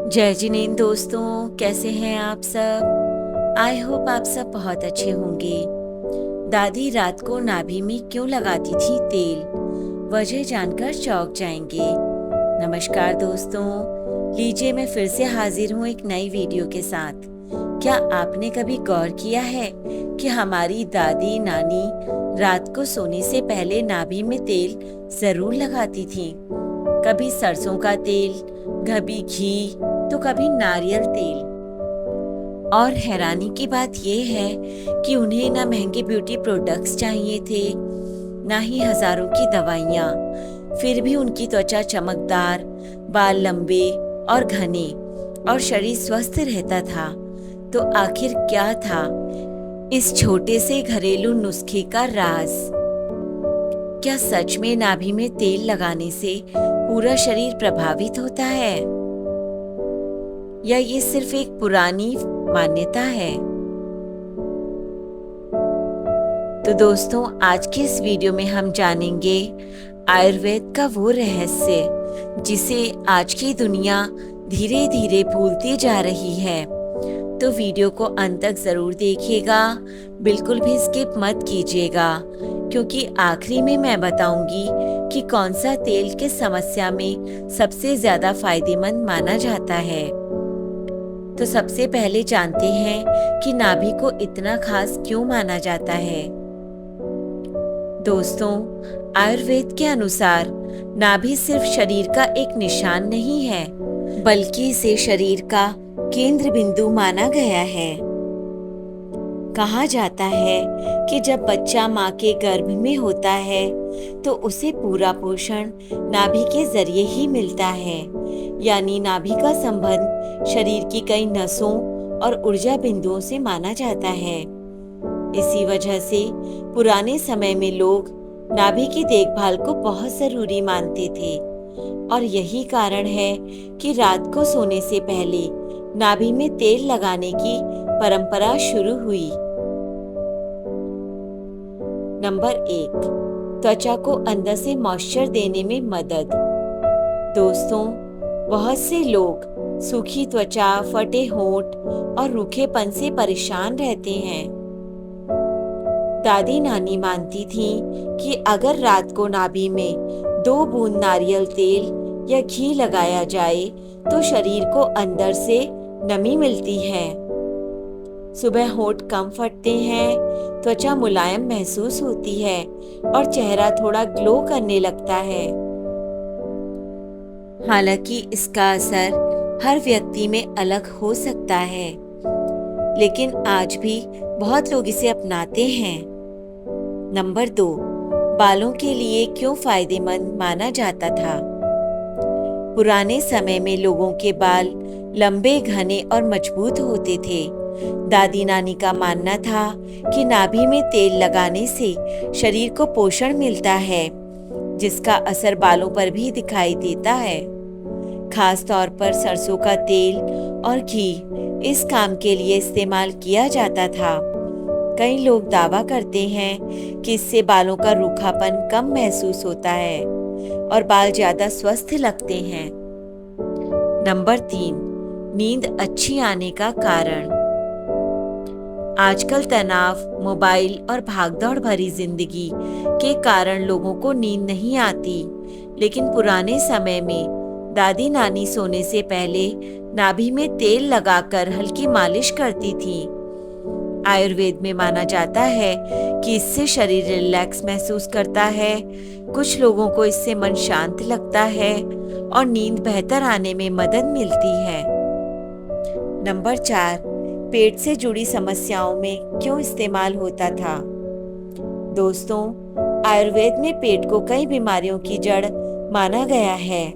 जय जिनेंद्र दोस्तों, कैसे हैं आप सब। आई होप आप सब बहुत अच्छे होंगे। दादी रात को नाभि में क्यों लगाती थी तेल, वजह जानकर चौंक जाएंगे। नमस्कार दोस्तों, लीजिए मैं फिर से हाजिर हूँ एक नई वीडियो के साथ। क्या आपने कभी गौर किया है कि हमारी दादी नानी रात को सोने से पहले नाभि में तेल जरूर लगाती थी। कभी सरसों का तेल, कभी घी, तो कभी नारियल तेल। और हैरानी की बात यह है कि उन्हें ना महंगे ब्यूटी प्रोडक्ट्स चाहिए थे, ना ही हजारों की दवाइयाँ। फिर भी उनकी त्वचा चमकदार, बाल लंबे और घने और शरीर स्वस्थ रहता था। तो आखिर क्या था इस छोटे से घरेलू नुस्खे का राज? क्या सच में नाभि में तेल लगाने से पूरा शरीर प्रभावित होता है, या ये सिर्फ एक पुरानी मान्यता है? तो दोस्तों, आज के इस वीडियो में हम जानेंगे आयुर्वेद का वो रहस्य जिसे आज की दुनिया धीरे धीरे भूलती जा रही है। तो वीडियो को अंत तक जरूर देखिएगा, बिल्कुल भी स्किप मत कीजिएगा, क्योंकि आखिरी में मैं बताऊंगी कि कौन सा तेल किस समस्या में सबसे ज्यादा फायदेमंद माना जाता है। तो सबसे पहले जानते हैं कि नाभि को इतना खास क्यों माना जाता है। दोस्तों, आयुर्वेद के अनुसार नाभि सिर्फ शरीर का एक निशान नहीं है, बल्कि इसे शरीर का केंद्र बिंदु माना गया है। कहा जाता है कि जब बच्चा माँ के गर्भ में होता है तो उसे पूरा पोषण नाभि के जरिए ही मिलता है। यानी नाभि का संबंध शरीर की कई नसों और ऊर्जा बिंदुओं से माना जाता है। इसी वजह से पुराने समय में लोग नाभि की देखभाल को बहुत जरूरी मानते थे, और यही कारण है कि रात को सोने से पहले नाभि में तेल लगाने की परंपरा शुरू हुई। नंबर 1, त्वचा को अंदर से मॉइस्चर देने में मदद। दोस्तों, बहुत से लोग सूखी त्वचा, फटे होंठ और रूखेपन से परेशान रहते हैं। दादी नानी मानती थी कि अगर रात को नाभि में 2 बूंद नारियल तेल या घी लगाया जाए तो शरीर को अंदर से नमी मिलती है। सुबह होंठ कम फटते हैं, त्वचा मुलायम महसूस होती है और चेहरा थोड़ा ग्लो करने लगता है। हालांकि इसका असर हर व्यक्ति में अलग हो सकता है, लेकिन आज भी बहुत लोग इसे अपनाते हैं। नंबर 2, बालों के लिए क्यों फायदेमंद माना जाता था। पुराने समय में लोगों के बाल लंबे, घने और मजबूत होते थे। दादी नानी का मानना था कि नाभि में तेल लगाने से शरीर को पोषण मिलता है, जिसका असर बालों पर भी दिखाई देता है। खास तौर पर सरसों का तेल और घी इस काम के लिए इस्तेमाल किया जाता था। कई लोग दावा करते हैं कि इससे बालों का रूखापन कम महसूस होता है और बाल ज्यादा स्वस्थ लगते हैं। नंबर 3, नींद अच्छी आने का कारण। आजकल तनाव, मोबाइल और भागदौड़ भरी जिंदगी के कारण लोगों को नींद नहीं आती, लेकिन पुराने समय में दादी नानी सोने से पहले नाभि में तेल लगाकर हल्की मालिश करती थी। आयुर्वेद में माना जाता है कि इससे शरीर रिलैक्स महसूस करता है। कुछ लोगों को इससे मन शांत लगता है और नींद बेहतर आने में मदद मिलती है। नंबर 4, पेट से जुड़ी समस्याओं में क्यों इस्तेमाल होता था। दोस्तों, आयुर्वेद में पेट को कई बीमारियों की जड़ माना गया है।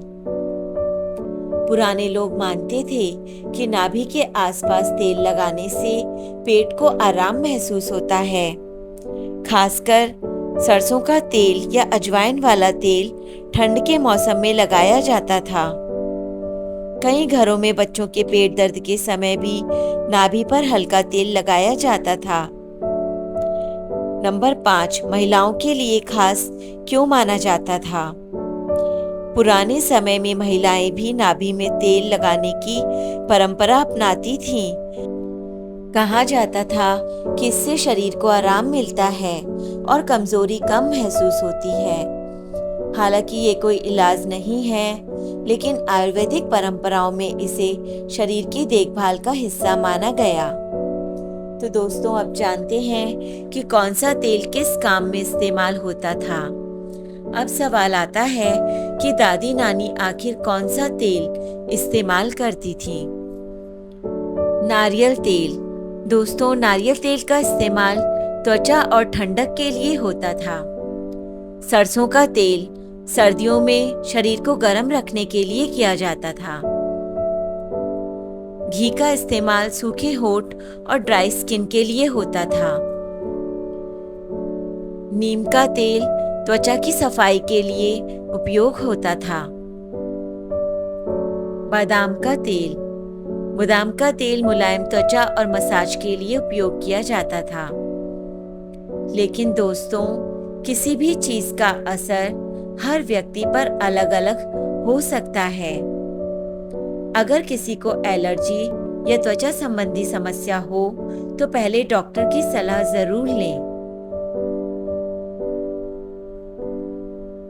पुराने लोग मानते थे कि नाभि के आसपास तेल लगाने से पेट को आराम महसूस होता है। खासकर सरसों का तेल या अजवाइन वाला तेल ठंड के मौसम में लगाया जाता था। कई घरों में बच्चों के पेट दर्द के समय भी नाभि पर हल्का तेल लगाया जाता था। नंबर 5, महिलाओं के लिए खास क्यों माना जाता था। पुराने समय में महिलाएं भी नाभि में तेल लगाने की परंपरा अपनाती थीं। कहा जाता था कि इससे शरीर को आराम मिलता है और कमजोरी कम महसूस होती है। हालांकि ये कोई इलाज नहीं है, लेकिन आयुर्वेदिक परंपराओं में इसे शरीर की देखभाल का हिस्सा माना गया। तो दोस्तों, अब जानते हैं कि कौन सा तेल किस काम में इस्तेमाल होता था। अब सवाल आता है कि दादी नानी आखिर कौन सा तेल इस्तेमाल करती थी। नारियल तेल। दोस्तों, नारियल तेल का इस्तेमाल त्वचा और ठंडक के लिए होता था। सरसों का तेल सर्दियों में शरीर को गर्म रखने के लिए किया जाता था। घी का इस्तेमाल सूखे होंठ और ड्राई स्किन के लिए होता था। नीम का तेल त्वचा की सफाई के लिए उपयोग होता था। बादाम का तेल। बादाम का तेल मुलायम त्वचा और मसाज के लिए उपयोग किया जाता था। लेकिन दोस्तों, किसी भी चीज का असर हर व्यक्ति पर अलग अलग हो सकता है। अगर किसी को एलर्जी या त्वचा संबंधी समस्या हो तो पहले डॉक्टर की सलाह जरूर लें।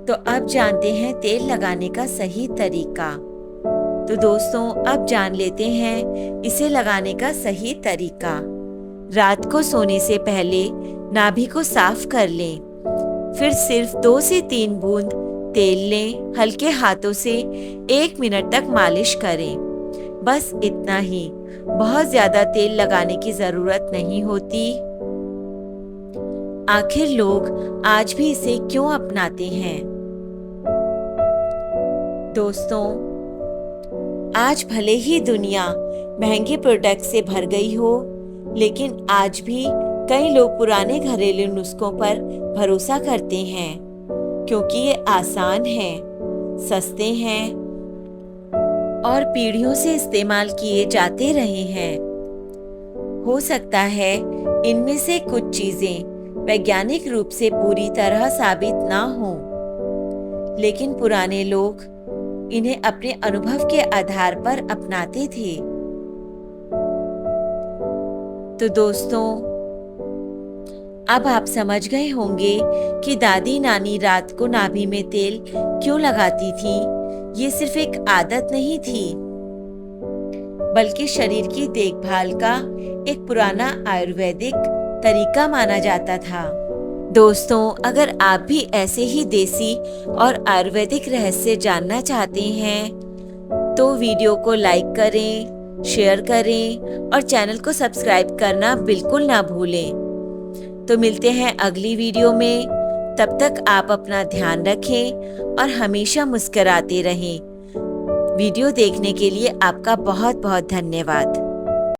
तो अब जानते हैं तेल लगाने का सही तरीका। तो दोस्तों, अब जान लेते हैं इसे लगाने का सही तरीका। रात को सोने से पहले नाभि को साफ कर लें। फिर सिर्फ 2 से 3 बूंद तेल लें। हल्के हाथों से 1 मिनट तक मालिश करें। बस इतना ही, बहुत ज्यादा तेल लगाने की जरूरत नहीं होती। आखिर लोग आज भी इसे क्यों अपनाते हैं? दोस्तों, आज भले ही दुनिया महंगे प्रोडक्ट से भर गई हो, लेकिन आज भी कई लोग पुराने घरेलू नुस्खों पर भरोसा करते हैं, क्योंकि ये आसान हैं, सस्ते हैं और पीढ़ियों से इस्तेमाल किए जाते रहे हैं। हो सकता है इनमें से कुछ चीजें वैज्ञानिक रूप से पूरी तरह साबित ना हो, लेकिन पुराने लोग इन्हें अपने अनुभव के आधार पर अपनाते थे। तो दोस्तों, अब आप समझ गए होंगे कि दादी नानी रात को नाभि में तेल क्यों लगाती थी। ये सिर्फ एक आदत नहीं थी, बल्कि शरीर की देखभाल का एक पुराना आयुर्वेदिक तरीका माना जाता था। दोस्तों, अगर आप भी ऐसे ही देसी और आयुर्वेदिक रहस्य जानना चाहते हैं तो वीडियो को लाइक करें, शेयर करें और चैनल को सब्सक्राइब करना बिल्कुल ना भूलें। तो मिलते हैं अगली वीडियो में। तब तक आप अपना ध्यान रखें और हमेशा मुस्कुराते रहें। वीडियो देखने के लिए आपका बहुत बहुत धन्यवाद।